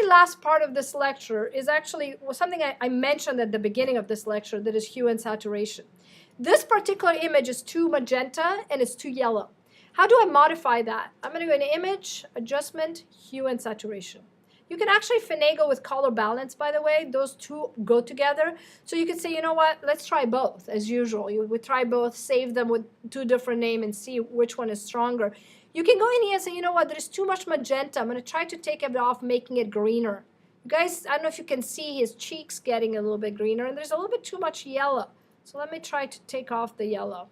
last part of this lecture is actually something I mentioned at the beginning of this lecture, that is hue and saturation. This particular image is too magenta and it's too yellow. How do I modify that? I'm going to go into Image, Adjustment, Hue and Saturation. You can actually finagle with color balance, by the way. Those two go together. So you could say, you know what, let's try both, as usual. You would try both, save them with two different names and see which one is stronger. You can go in here and say, you know what, there's too much magenta. I'm going to try to take it off, making it greener. You guys, I don't know if you can see his cheeks getting a little bit greener, and there's a little bit too much yellow. So let me try to take off the yellow.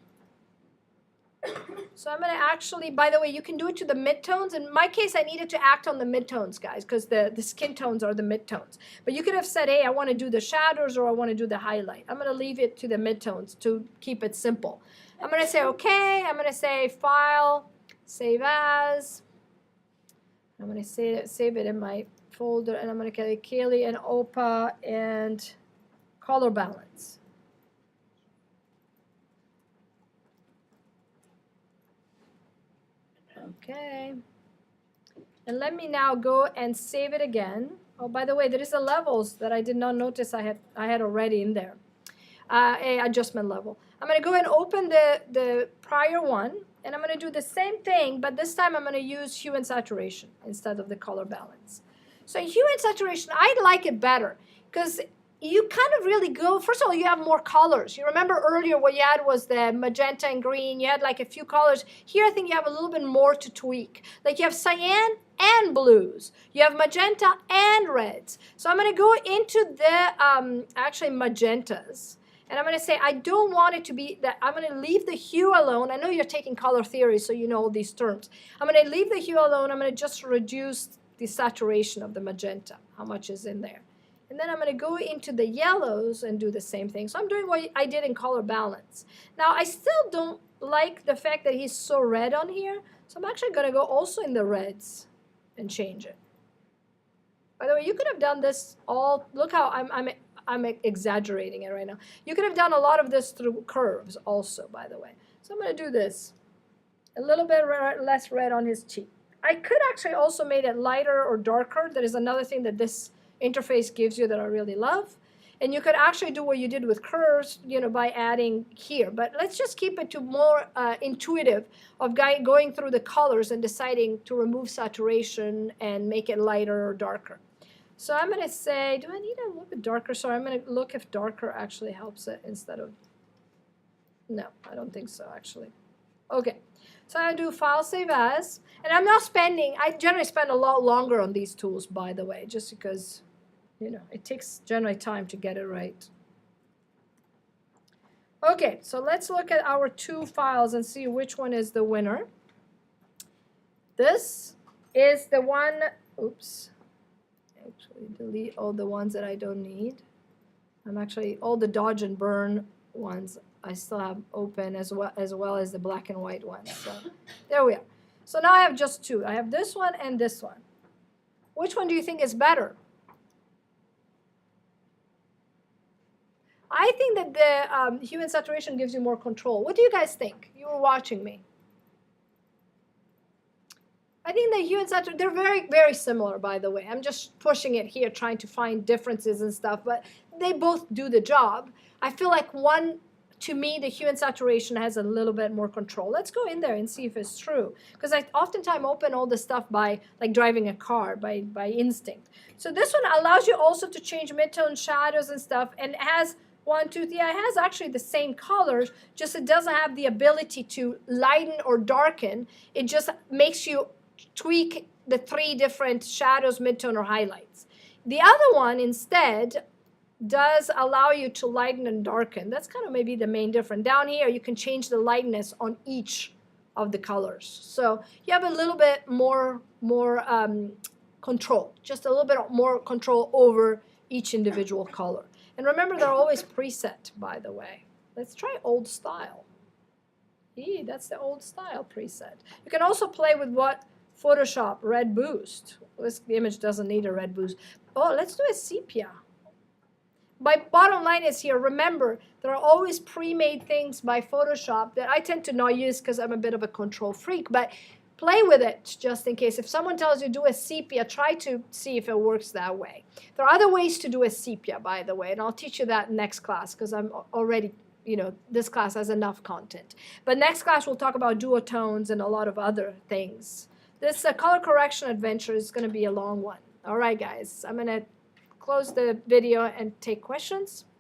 So I'm going to actually, by the way, you can do it to the midtones. In my case, I needed to act on the midtones, guys, because the skin tones are the midtones. But you could have said, hey, I want to do the shadows or I want to do the highlight. I'm going to leave it to the midtones to keep it simple. I'm going to say, OK. I'm going to say File, Save As. I'm going to save it in my folder, and I'm going to get Kaylee and Opa and Color Balance. Okay, and let me now go and save it again. Oh, by the way, there is a levels that I did not notice I had already in there, a adjustment level. I'm going to go and open the prior one, and I'm going to do the same thing, but this time I'm going to use hue and saturation instead of the color balance. So hue and saturation, I like it better because you kind of really go, first of all, you have more colors. You remember earlier what you had was the magenta and green. You had like a few colors. Here I think you have a little bit more to tweak. Like you have cyan and blues. You have magenta and reds. So I'm going to go into the actually magentas. And I'm going to say I don't want it to be that. I'm going to leave the hue alone. I know you're taking color theory, so you know all these terms. I'm going to leave the hue alone. I'm going to just reduce the saturation of the magenta, how much is in there. And then I'm going to go into the yellows and do the same thing. So I'm doing what I did in color balance. Now, I still don't like the fact that he's so red on here. So I'm actually going to go also in the reds and change it. By the way, you could have done this all. Look how I'm exaggerating it right now. You could have done a lot of this through curves also, by the way. So I'm going to do this. A little bit less red on his cheek. I could actually also make it lighter or darker. That is another thing that this interface gives you that I really love. And you could actually do what you did with curves, you know, by adding here. But let's just keep it to more intuitive of going through the colors and deciding to remove saturation and make it lighter or darker. So I'm going to say, do I need a little bit darker? Sorry, I'm going to look if darker actually helps it instead of, no, I don't think so, actually. Okay, so I do File, Save As. And I'm not spending, I generally spend a lot longer on these tools, by the way, just because, you know, it takes generally time to get it right. Okay, so let's look at our two files and see which one is the winner. This is the one, oops, actually delete all the ones that I don't need. I'm actually, all the dodge and burn ones I still have open as well as the black and white ones. So there we are. So now I have just two. I have this one and this one. Which one do you think is better? I think that the hue and saturation gives you more control. What do you guys think? You were watching me. I think the hue and saturation, they're very, very similar, by the way. I'm just pushing it here, trying to find differences and stuff, but they both do the job. I feel like one, to me, the hue and saturation has a little bit more control. Let's go in there and see if it's true. Because I oftentimes open all this stuff by like driving a car, by instinct. So this one allows you also to change midtone shadows and stuff, and it has 1, 2, 3. It has actually the same colors, just it doesn't have the ability to lighten or darken. It just makes you tweak the 3 different shadows, midtone, or highlights. The other one instead does allow you to lighten and darken. That's kind of maybe the main difference. Down here, you can change the lightness on each of the colors. So you have a little bit more control, just a little bit more control over each individual color. And remember, they're always preset, by the way. Let's try old style. That's the old style preset. You can also play with what Photoshop red boost. This image doesn't need a red boost. Oh, let's do a sepia. My bottom line is here, remember, there are always pre-made things by Photoshop that I tend to not use because I'm a bit of a control freak, but play with it just in case. If someone tells you do a sepia, try to see if it works that way. There are other ways to do a sepia, by the way, and I'll teach you that next class because I'm already, this class has enough content. But next class we'll talk about duotones and a lot of other things. This color correction adventure is going to be a long one. All right, guys, I'm going to close the video and take questions.